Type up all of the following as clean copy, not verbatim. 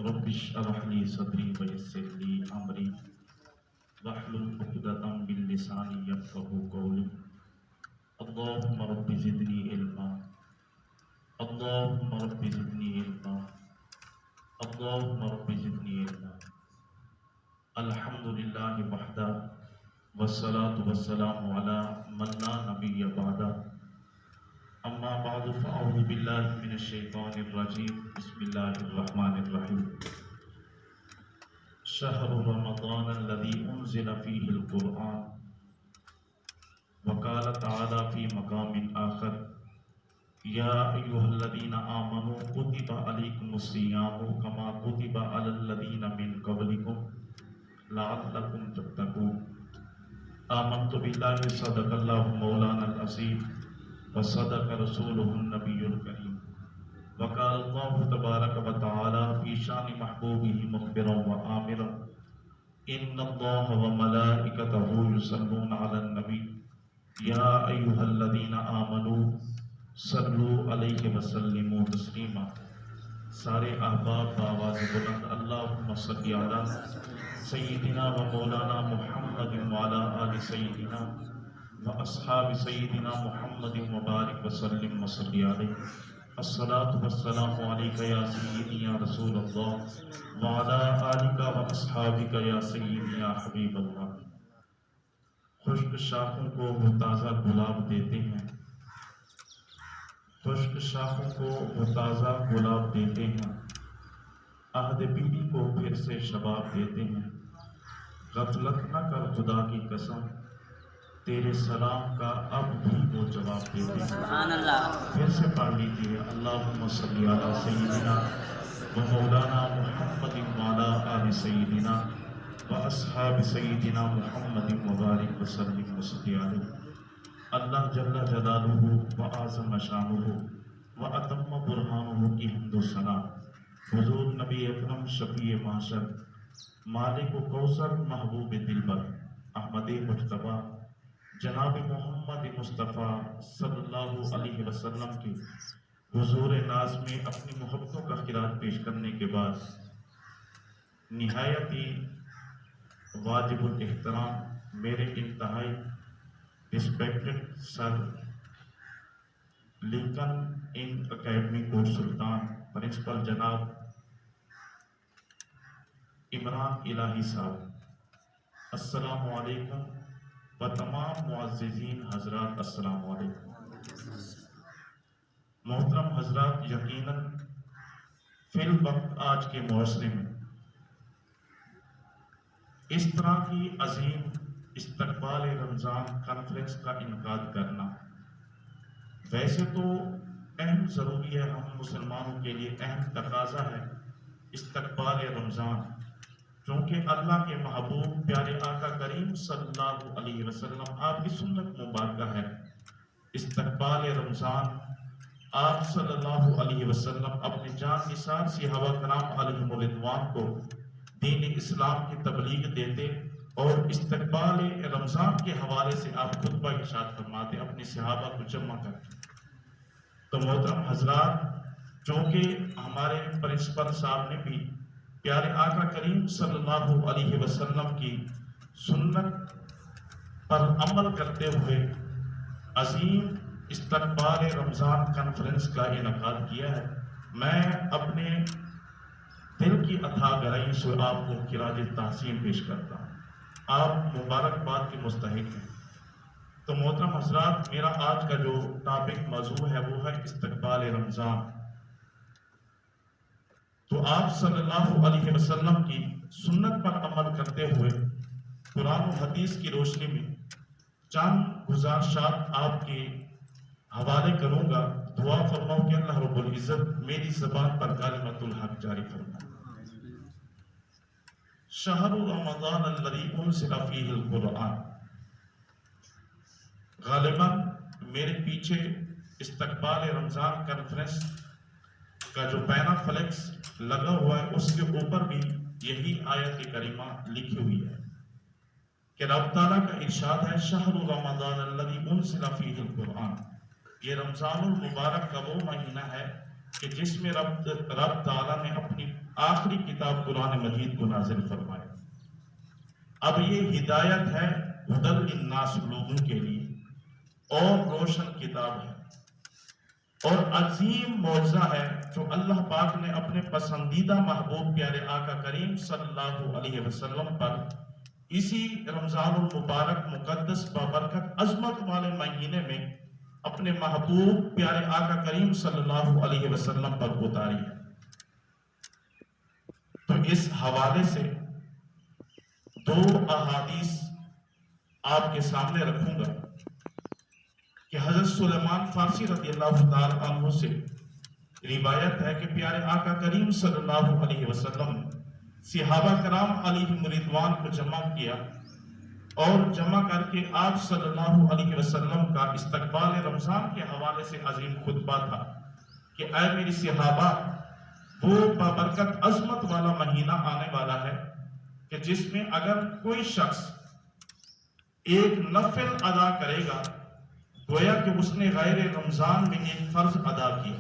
رب اشرح لي صدري ويسر لي امري واحلل عقدة من لساني يفقهوا قولي اللهم رب زدني علما اللهم رب زدني علما اللهم رب زدني علما الحمد لله وحده والصلاة والسلام على من لا نبي بعده اما بعد فاعوذ بالله من الشيطان الرجيم بسم الله الرحمن الرحيم شهر رمضان الذي انزل فيه القرآن وقال تعالى في مقام آخر يا أيها الذين آمنوا كتب عليكم الصيام كما كتب على الذين من قبلكم لعلكم تتقون آمنت بالله صدق الله مولانا العظيم وصدق رسوله النبي الكريم وقال الله تبارك وتعالى في شان محبوبه مخبرا وآمرا إن الله وملائكته يصلون على النبي يا أيها الذين آمنوا صلوا عليه وسلموا تسلیما۔ سارے احباب بآواز بلند اللہم صلی علی سیدنا و مولانا محمد وعلی آل سیدنا و اصحاب سیدنا محمد مبارک وسلم وصلی علیہ الصلاة والسلام علیکہ یا سیدی یا رسول اللہ وعلی آلک و اصحابک یا سیدی یا حبیب اللہ۔ خشک شاخوں کو وہ تازہ گلاب دیتے ہیں، خشک شاخوں کو وہ تازہ گلاب دیتے ہیں، عہد بیوی کو پھر سے شباب دیتے ہیں۔ غفلت نہ کر خدا کی قسم، تیرے سلام کا اب بھی وہ جواب دیتے ہیں۔ سبحان اللہ۔ پھر سے پڑھ لیجیے اللہم صلی علی سیدنا و مولانا محمد وعلی آل سیدنا و اصحاب سیدنا محمد مبارک وسلم وصلی علیہ۔ اللہ جل جلالہ و اعظم شانہ و اتم برہانہ کی حمد و ثنا حضور نبی اکرم شفیع محشر مالک و کوثر محبوب دلبر احمد مجتبیٰ جناب محمد مصطفیٰ صلی اللہ علیہ وسلم کی حضور ناز میں اپنی محبتوں کا خراج پیش کرنے کے بعد نہایت ہی واجب الاحترام میرے انتہائی رسپیکٹڈ سر لنکن ان اکیڈمی کوٹ سلطان پرنسپل جناب عمران الہی صاحب، السلام علیکم، و تمام معززین حضرات السلام علیکم۔ محترم حضرات، یقیناً فی الوقت آج کے معاشرے میں اس طرح کی عظیم استقبال رمضان کانفرنس کا انعقاد کرنا ویسے تو اہم ضروری ہے، ہم مسلمانوں کے لیے اہم تقاضا ہے استقبال رمضان، چونکہ اللہ کے محبوب پیارے آقا کریم صلی اللہ علیہ وسلم آپ کی سنت مبارکہ ہے استقبال رمضان۔ آپ صلی اللہ علیہ وسلم اپنے جان نثار صحابہ کرام علیہم الرضوان کو دین اسلام کی تبلیغ دیتے اور استقبال رمضان کے حوالے سے آپ خطبہ ارشاد فرماتے اپنے صحابہ کو جمع کرتے۔ تو محترم حضرات، چونکہ ہمارے پرنسپل صاحب نے بھی پیارے آقا کریم صلی اللہ علیہ وسلم کی سنت پر عمل کرتے ہوئے عظیم استقبال رمضان کانفرنس کا انعقاد کیا ہے، میں اپنے دل کی عطا گرائی سے آپ کو خراج تحسین پیش کرتا ہوں۔ آپ مبارکباد کے مستحق ہیں۔ تو محترم حضرات، میرا آج کا جو ٹاپک موضوع ہے وہ ہے استقبال رمضان۔ تو آپ صلی اللہ علیہ وسلم کی سنت پر عمل کرتے ہوئے قرآن و حدیث کی روشنی میں چند گزارشات آپ کے حوالے کروں گا۔ دعا فرماؤں کہ اللہ رب العزت میری زبان پر کلمۃ الحق جاری فرمائے۔ شہر رمضان الذی انزل فیہ القرآن، غالباً میرے پیچھے استقبال رمضان کانفرنس کا جو پینا فلیکس لگا ہوا ہے اس کے اوپر بھی یہی آیت کریمہ لکھی ہوئی ہے کہ رب تعالیٰ کا ارشاد ہے شہر رمضان الذی انزل فیہ القرآن، یہ رمضان المبارک کا وہ مہینہ ہے کہ جس میں رب تعالیٰ نے اپنی آخری کتاب قرآن مجید کو نازل فرمایا۔ اب یہ ہدایت ہے ہدی للناس، لوگوں کے لیے، اور روشن کتاب ہے اور عظیم معجزہ ہے جو اللہ پاک نے اپنے پسندیدہ محبوب پیارے آقا کریم صلی اللہ علیہ وسلم پر اسی رمضان المبارک مقدس بابرکت عظمت والے مہینے میں اپنے محبوب پیارے آقا کریم صلی اللہ علیہ وسلم پر اتاری ہے۔ تو اس حوالے سے دو احادیث آپ کے سامنے رکھوں گا کہ حضرت سلیمان فارسی رضی اللہ تعالی عنہ سے روایت ہے کہ پیارے آقا کریم صلی اللہ علیہ وسلم نے صحابہ کرام علیہم رضوان کو جمع کیا اور جمع کر کے آپ صلی اللہ علیہ وسلم کا استقبال رمضان کے حوالے سے عظیم خطبہ تھا کہ اے میری صحابہ، وہ بابرکت عظمت والا مہینہ آنے والا ہے کہ جس میں اگر کوئی شخص ایک نفل ادا کرے گا گویا کہ اس نے غیر رمضان میں ایک فرض ادا کیا۔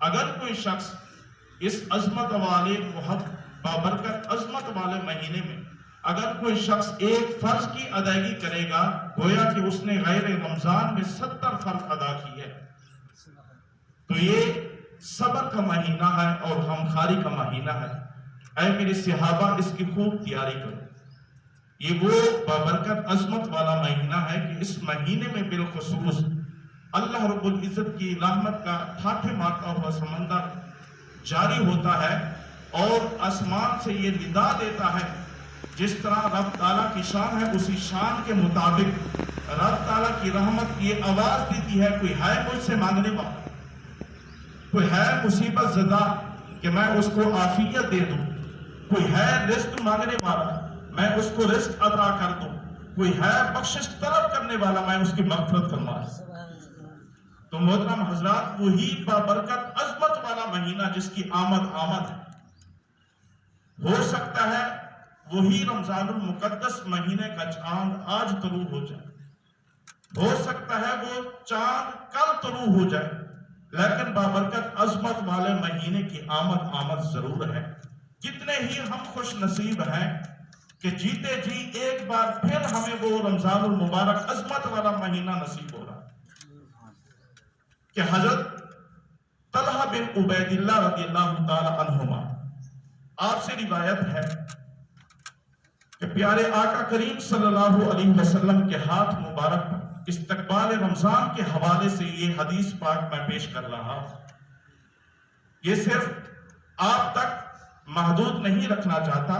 اگر کوئی شخص اس عظمت والے بابرکت عظمت والے مہینے میں اگر کوئی شخص ایک فرض کی ادائیگی کرے گا گویا کہ اس نے غیر رمضان میں 70 فرض ادا کی ہے۔ تو یہ صبر کا مہینہ ہے اور غمخواری کا مہینہ ہے۔ اے میرے صحابہ، اس کی خوب تیاری کرو۔ یہ وہ بابرکت عظمت والا مہینہ ہے کہ اس مہینے میں بالخصوص اللہ رب العزت کی رحمت کا ٹھاٹھے مارتا ہوا سمندر جاری ہوتا ہے اور آسمان سے یہ ندا دیتا ہے، جس طرح رب تعالیٰ کی شان ہے اسی شان کے مطابق رب تعالیٰ کی رحمت یہ آواز دیتی ہے، کوئی ہے مجھ سے مانگنے والا، کوئی ہے مصیبت زدہ کہ میں اس کو عافیت دے دوں، کوئی ہے رزق مانگنے والا میں اس کو رزق عطا کر دوں، کوئی ہے بخشش طلب کرنے والا میں اس کی مغفرت فرما دوں۔ تو محترم حضرات، وہی بابرکت عظمت والا مہینہ جس کی آمد ہے، ہو سکتا ہے وہی رمضان المقدس مہینے کا چاند آج طلوع ہو جائے، ہو سکتا ہے وہ چاند کل طلوع ہو جائے، لیکن بابرکت عظمت والے مہینے کی آمد ضرور ہے۔ کتنے ہی ہم خوش نصیب ہیں کہ جیتے جی ایک بار پھر ہمیں وہ رمضان المبارک عظمت والا مہینہ نصیب ہو رہا کہ حضرت طلحہ بن عبید اللہ رضی اللہ تعالی عنہما آپ سے روایت ہے کہ پیارے آقا کریم صلی اللہ علیہ وسلم کے ہاتھ مبارک پر استقبال رمضان کے حوالے سے یہ حدیث پاک میں پیش کر رہا ہوں۔ یہ صرف آپ تک محدود نہیں رکھنا چاہتا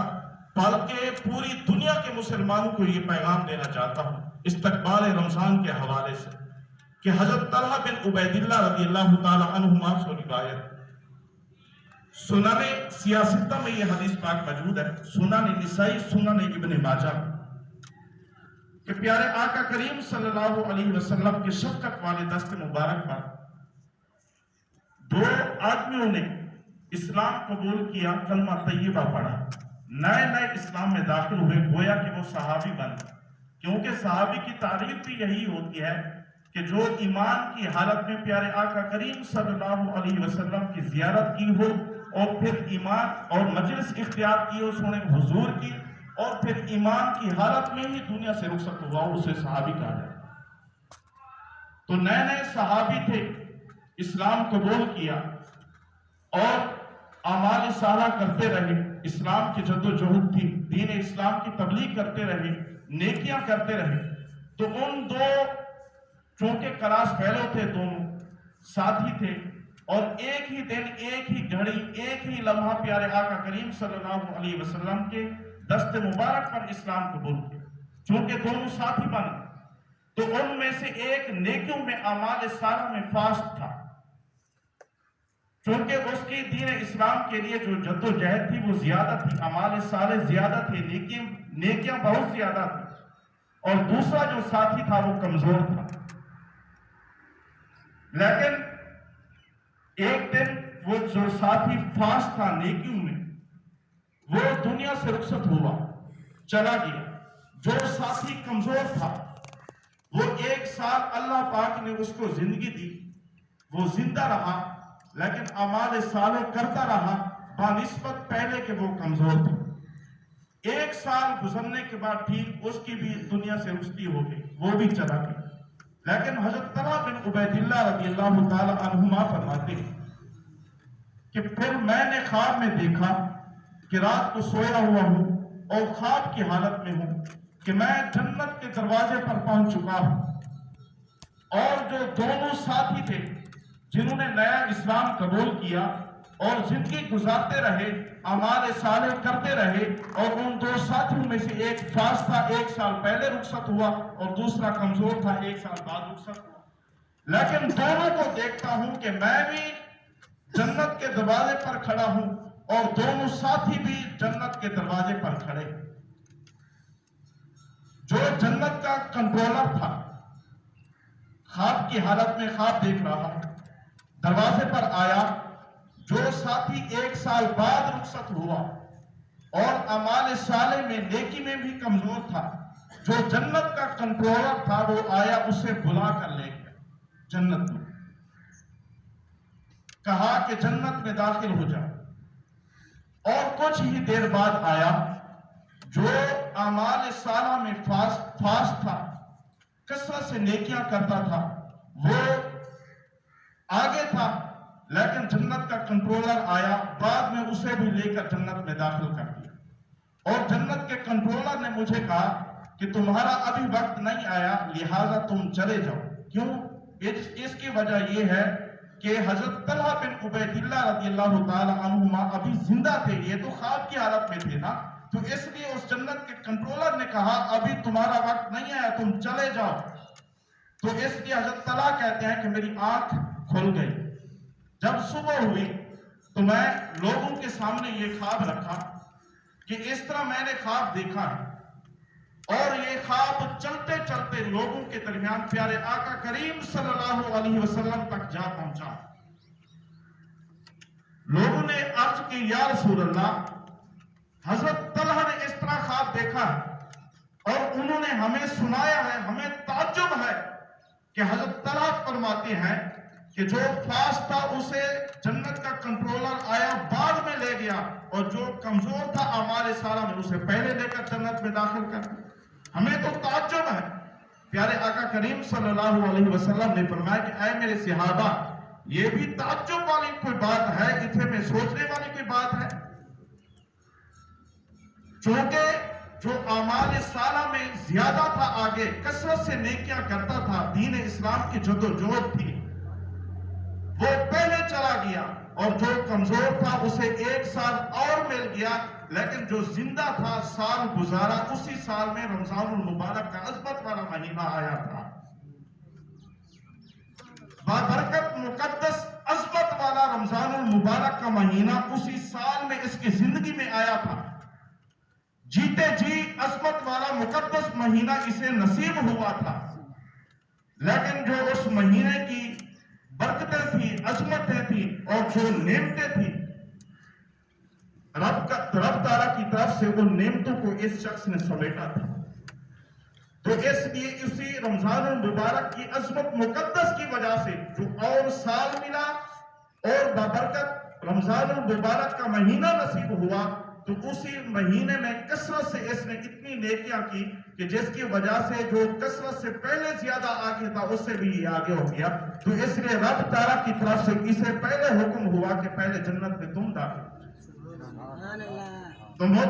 بلکہ پوری دنیا کے مسلمانوں کو یہ پیغام دینا چاہتا ہوں استقبال رمضان کے حوالے سے کہ حضرت طلحہ بن عبید اللہ رضی اللہ تعالی عنہما سے روایت، سنن سیاستہ میں یہ حدیث پاک موجود ہے، سنن نسائی، سنن ابن ماجہ، کہ پیارے آقا کریم صلی اللہ علیہ وسلم کے شفقت والے دست مبارک پر دو آدمیوں نے اسلام قبول کیا، کلمہ طیبہ پڑھا، نئے اسلام میں داخل ہوئے، گویا کہ وہ صحابی بن گئے۔ کیونکہ صحابی کی تعریف بھی یہی ہوتی ہے کہ جو ایمان کی حالت میں پیارے آقا کریم صلی اللہ علیہ وسلم کی زیارت کی ہو اور پھر ایمان اور مجلس اختیار کی ہو سونے حضور کی، اور پھر ایمان کی حالت میں ہی دنیا سے رخصت ہوا، اسے صحابی کہا جائے۔ تو نئے صحابی تھے، اسلام قبول کیا اور اعمال صالحہ کرتے رہے، اسلام کی جد و جہد تھی، دین اسلام کی تبلیغ کرتے رہے، نیکیاں کرتے رہے۔ تو ان دو چونکہ کلاس فیلو تھے، دونوں ساتھی تھے، اور ایک ہی دن، ایک ہی گھڑی، ایک ہی لمحہ پیارے آقا کریم صلی اللہ علیہ وسلم کے دست مبارک پر اسلام قبول کیا۔ چونکہ دونوں ساتھی بن گئے تو ان میں سے ایک نیکیوں میں اعمال صالحہ میں فاسٹ تھا، چونکہ اس کی دین اسلام کے لیے جو جد و جہد تھی وہ زیادہ تھی، اعمال صالح زیادہ تھے، نیکیاں بہت زیادہ تھی، اور دوسرا جو ساتھی تھا وہ کمزور تھا۔ لیکن ایک دن وہ جو ساتھی فاسٹ تھا نیکیوں میں، وہ دنیا سے رخصت ہوا، چلا گیا۔ جو ساتھی کمزور تھا وہ 1 سال اللہ پاک نے اس کو زندگی دی، وہ زندہ رہا، لیکن اعمال صالح کرتا رہا، بنسبت پہلے کہ وہ کمزور تھے. 1 سال گزرنے کے بعد ٹھیک اس کی بھی دنیا سے رخصتی ہو گئی, وہ بھی چلا گیا. لیکن حضرت طلحہ بن عبید اللہ رضی اللہ تعالی عنہما فرماتے ہیں کہ پھر میں نے خواب میں دیکھا کہ رات کو سویا ہوا ہوں اور خواب کی حالت میں ہوں کہ میں جنت کے دروازے پر پہنچ چکا ہوں, اور جو دونوں ساتھی تھے جنہوں نے نیا اسلام قبول کیا اور زندگی گزارتے رہے, اعمال صالح کرتے رہے, اور ان 2 ساتھیوں میں سے ایک فاس تھا, 1 سال پہلے رخصت ہوا, اور دوسرا کمزور تھا, 1 سال بعد رخصت ہوا. لیکن دونوں کو دیکھتا ہوں کہ میں بھی جنت کے دروازے پر کھڑا ہوں اور دونوں ساتھی بھی جنت کے دروازے پر کھڑے. جو جنت کا کنٹرولر تھا خواب کی حالت میں خواب دیکھ رہا, دروازے پر آیا. جو ساتھی 1 سال بعد رخصت ہوا اور اعمال صالح میں نیکی میں بھی کمزور تھا, جو جنت کا کنٹرولر تھا وہ آیا, اسے بلا کر لے گیا جنت میں, کہا کہ جنت میں داخل ہو جا. اور کچھ ہی دیر بعد آیا جو اعمال صالحہ میں فاس تھا, کثرت سے نیکیاں کرتا تھا, وہ آگے تھا, لیکن جنت کا کنٹرولر آیا, بعد میں اسے بھی لے کر جنت میں داخل کر دیا. اور جنت کے کنٹرولر نے مجھے کہا کہ تمہارا ابھی وقت نہیں آیا, لہذا تم چلے جاؤ. کیوں؟ اس کی وجہ یہ ہے کہ حضرت طلحہ بن عبید اللہ رضی اللہ تعالی عنہما ابھی زندہ تھے, یہ تو خواب کی حالت میں تھے نا, تو اس لیے اس جنت کے کنٹرولر نے کہا ابھی تمہارا وقت نہیں آیا, تم چلے جاؤ. تو اس لیے حضرت طلحہ کہتے ہیں کہ میری آنکھ کھل گئی. جب صبح ہوئی تو میں لوگوں کے سامنے یہ خواب رکھا کہ اس طرح میں نے خواب دیکھا ہے, اور یہ خواب چلتے چلتے لوگوں کے درمیان پیارے آقا کریم صلی اللہ علیہ وسلم تک جا پہنچا. لوگوں نے عرض کی یا رسول اللہ, حضرت طلحہ نے اس طرح خواب دیکھا ہے اور انہوں نے ہمیں سنایا ہے, ہمیں تعجب ہے کہ حضرت طلحہ فرماتے ہیں کہ جو فاس تھا اسے جنت کا کنٹرولر آیا بعد میں لے گیا, اور جو کمزور تھا اعمال صالحہ میں اسے پہلے لے کر جنت میں داخل کر دیا. ہمیں تو تعجب ہے. پیارے آقا کریم صلی اللہ علیہ وسلم نے فرمایا کہ اے میرے صحابہ, یہ بھی تعجب والی کوئی بات ہے, اسے میں سوچنے والی کوئی بات ہے. چونکہ جو اعمال صالحہ میں زیادہ تھا, آگے کثرت سے نیکیاں کرتا تھا, دین اسلام کی جدوجہد تھی, وہ پہلے چلا گیا, اور جو کمزور تھا اسے 1 سال اور مل گیا, لیکن جو زندہ تھا سال گزارا. اسی سال میں رمضان المبارک کا عظمت والا مہینہ آیا تھا, بابرکت مقدس عظمت والا رمضان المبارک کا مہینہ اسی سال میں اس کی زندگی میں آیا تھا. جیتے جی عظمت والا مقدس مہینہ اسے نصیب ہوا تھا, لیکن جو اس مہینے کی برکتیں تھی, عظمتیں تھی, اور جو نعمتیں تھی, رب تعالیٰ کی طرف سے ان نعمتوں کو اس شخص نے سمیٹا تھا. تو اس لیے اسی رمضان المبارک کی عظمت مقدس کی وجہ سے جو اور سال ملا اور بابرکت رمضان المبارک کا مہینہ نصیب ہوا, تو اسی مہینے میں کثرت سے اس نے اتنی نیکیاں کی کہ جس کی وجہ سے جو کثرت سے پہلے زیادہ آگے تھا اس سے بھی یہ آگے ہو گیا. تو اس لیے رب تعالیٰ کی طرف سے اسے پہلے حکم ہوا کہ پہلے جنت میں تم داخل.